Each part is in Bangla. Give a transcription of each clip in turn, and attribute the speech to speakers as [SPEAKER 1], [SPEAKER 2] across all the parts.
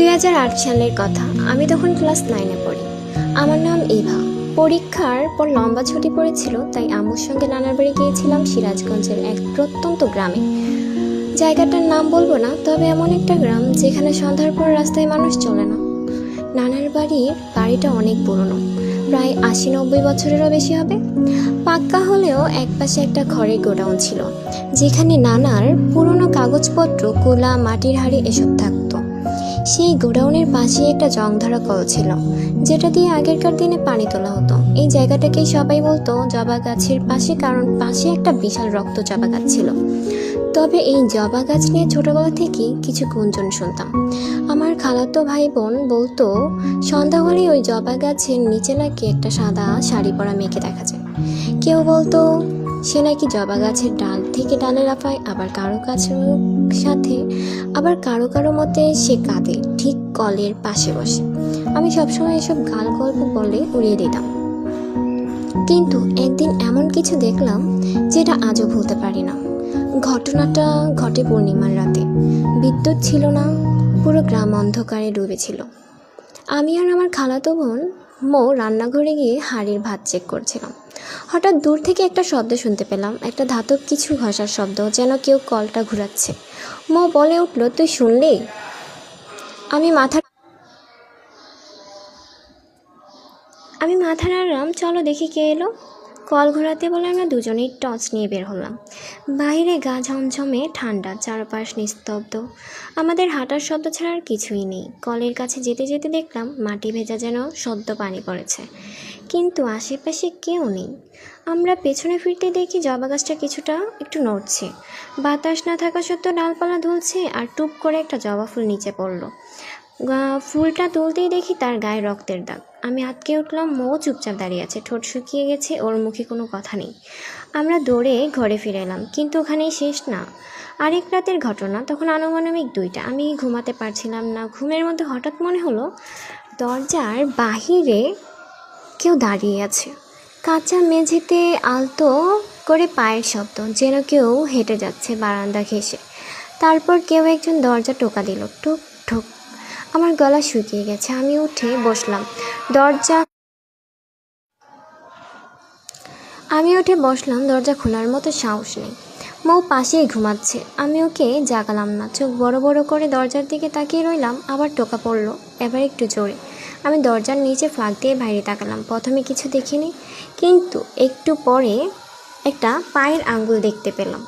[SPEAKER 1] 2008 সালের কথা। আমি তখন ক্লাস 9-এ পড়ি। আমার নাম ইভা। পরীক্ষার পর লম্বা ছুটি পড়েছিল, তাই আম্মুর সঙ্গে নানার বাড়ি গিয়েছিলাম সিরাজগঞ্জের এক প্রত্যন্ত গ্রামে। জায়গাটার নাম বলবো না, তবে এমন একটা গ্রাম যেখানে সন্ধ্যার পর রাস্তায় মানুষ চলে না। নানার বাড়িটা অনেক পুরনো, প্রায় 80-90 বছরেরও বেশি হবে। পাক্কা হলেও একপাশে একটা খড়ের গোডাউন ছিল, যেখানে নানার পুরনো কাগজপত্র, কুলা, মাটির হাঁড়ি এসব থাকতো। সেই গোডাউনের পাশে একটা জংধরা কল ছিল, যেটা দিয়ে আগেরকার দিনে পানি তোলা হতো। এই জায়গাটাকেই সবাই বলতো জবা গাছের পাশে, কারণ পাশে একটা বিশাল রক্ত জবা গাছ ছিল। তবে এই জবা গাছ নিয়ে ছোটবেলা থেকেই কিছু গুঞ্জন শুনতাম। আমার খালাতো ভাই বোন বলতো সন্ধ্যা হলেই ওই জবা গাছের নিচে নাকি একটা সাদা শাড়ি পরা মেয়েকে দেখা যায়। কেউ বলতো সে নাকি জবা গাছের ডাল থেকে ডালে লাফায়, আবার কারো সাথে আবার কারো মতে সে কাঁদে ঠিক কলের পাশে বসে। আমি সবসময় এসব গাল গল্প বলে উড়িয়ে দিতাম, কিন্তু একদিন এমন কিছু দেখলাম যেটা আজও ভুলতে পারি না। ঘটনাটা ঘটে পূর্ণিমার রাতে। বিদ্যুৎ ছিল না, পুরো গ্রাম অন্ধকারে ডুবেছিল। আমি আর আমার খালাতো বোন মো রান্নাঘরে গিয়ে হাঁড়ির ভাত চেক করছিলাম। হঠাৎ দূর থেকে একটা শব্দ শুনতে পেলাম, একটা ধাতব কিছু ঘষার শব্দ, যেন কেউ কলটা ঘুরাচ্ছে। মো বলে উঠল, তুই শুনলি? আমি মাথা নাড়লাম, চলো দেখি কে এলো। কল ঘোরাতে বলে আমরা দুজনেই টর্চ নিয়ে বের হলাম। বাইরে গা ঝমঝমে ঠান্ডা, চারপাশ নিস্তব্ধ। আমাদের হাঁটার শব্দ ছাড়া আর কিছুই নেই। কলের কাছে যেতে যেতে দেখলাম মাটি ভেজা, যেন সদ্য পানি পড়েছে, কিন্তু আশেপাশে কেউ নেই। আমরা পেছনে ফিরতে দেখি জবা গাছটা কিছুটা একটু নড়ছে। বাতাস না থাকা সত্ত্বেও ডালপালা দুলছে, আর টুপ করে একটা জবা ফুল নিচে পড়লো। ফুলটা তুলতেই দেখি তার গায়ে রক্তের দাগ। আমি আটকে উঠলাম। মো চুপচাপ দাঁড়িয়ে আছে, ঠোঁট শুকিয়ে গেছে, ওর মুখে কোনো কথা নেই। আমরা দৌড়ে ঘরে ফিরে এলাম, কিন্তু ওখানেই শেষ না। আরেক রাতের ঘটনা, তখন আনুমানিক 2টা। আমি ঘুমাতে পারছিলাম না। ঘুমের মধ্যে হঠাৎ মনে হলো দরজার বাহিরে কেউ দাঁড়িয়ে আছে। কাঁচা মেঝেতে আলতো করে পায়ের শব্দ, যেন কেউ হেঁটে যাচ্ছে বারান্দা ঘেঁষে। তারপর কেউ একজন দরজা টোকা দিল, ঠুক ঠুক। আমার গলা শুকিয়ে গেছে। আমি উঠে বসলাম। দরজা খোলার মতো সাহস নেই। মৌ পাশেই ঘুমাচ্ছে। আমি ওকে জাগালাম না। চোখ বড় বড় করে দরজার দিকে তাকিয়ে রইলাম। আবার টোকা পড়লো, এবার একটু জোরে। আমি দরজার নিচে ফাঁক দিয়ে বাইরে তাকালাম। প্রথমে কিছু দেখিনি, কিন্তু একটু পরে একটা পায়ের আঙ্গুল দেখতে পেলাম।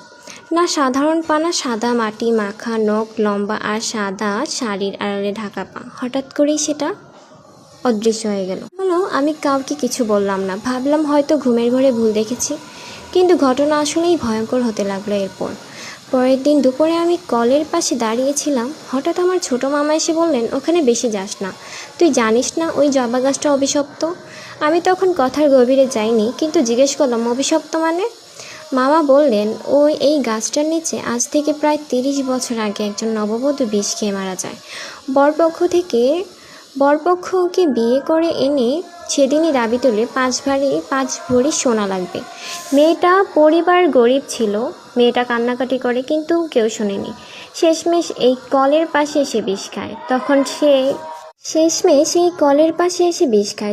[SPEAKER 1] না সাধারণ পা, না সাদা মাটি মাখা নখ, লম্বা আর সাদা শাড়ির আড়ালে ঢাকা পা। হঠাৎ করেই সেটা অদৃশ্য হয়ে গেল। আমি কাউকে কিছু বললাম না, ভাবলাম হয়তো ঘুমের ঘরে ভুল দেখেছি। কিন্তু ঘটনা আসলেই ভয়ঙ্কর হতে লাগলো। পরের দিন দুপুরে আমি কলের পাশে দাঁড়িয়েছিলাম। হঠাৎ আমার ছোট মামা এসে বললেন, ওখানে বেশি যাস না, তুই জানিস না ওই জবা গাছটা অভিশপ্ত। আমি তখন কথার গভীরে যাইনি, কিন্তু জিজ্ঞেস করলাম, অভিশপ্ত মানে? মামা বললেন, এই গাছটার নিচে আজ থেকে প্রায় 30 বছর আগে একজন নববধূ বিষ খেয়ে মারা যায়। বরপক্ষ ওকে বিয়ে করে এনে সেদিনই দাবি তোলে 5 ভরি সোনা লাগবে। মেয়েটা পরিবার গরিব ছিল, মেয়েটা কান্নাকাটি করে, কিন্তু কেউ শোনেনি। শেষমেশ এই কলের পাশে এসে বিষ খায়।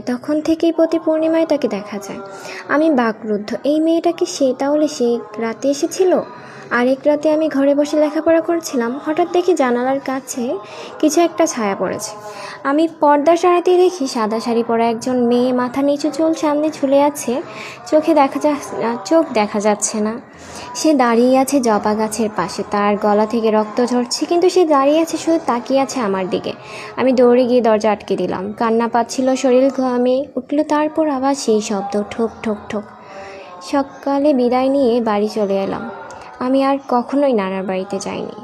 [SPEAKER 1] তখন থেকেই প্রতি পূর্ণিমায় তাকে দেখা যায়। আমি বাকরুদ্ধ। এই মেয়েটাকে তাহলে সেই রাতে এসেছিল। আরেক রাতে আমি ঘরে বসে লেখাপড়া করছিলাম। হঠাৎ দেখি জানালার কাছে কিছু একটা ছায়া পড়েছে। আমি পর্দা সরাতেই দেখি সাদা শাড়ি পরা একজন মেয়ে, মাথা নিচু, চুল সামনে ঝুলে আছে, চোখ দেখা যাচ্ছে না। সে দাঁড়িয়ে আছে জবা গাছের পাশে, তার গলা থেকে রক্ত ঝরছে, কিন্তু সে দাঁড়িয়ে আছে, শুধু তাকিয়ে আছে আমার দিকে। আমি দৌড়ে গিয়ে দরজা আটকে দিলাম। কান্না পাচ্ছিল, শরীর ঘামে উঠল। তারপর আবার সেই শব্দ, ঠোক ঠোক ঠোক। সকালে বিদায় নিয়ে বাড়ি চলে এলাম। আমি আর কখনোই নানার বাড়িতে যাইনি।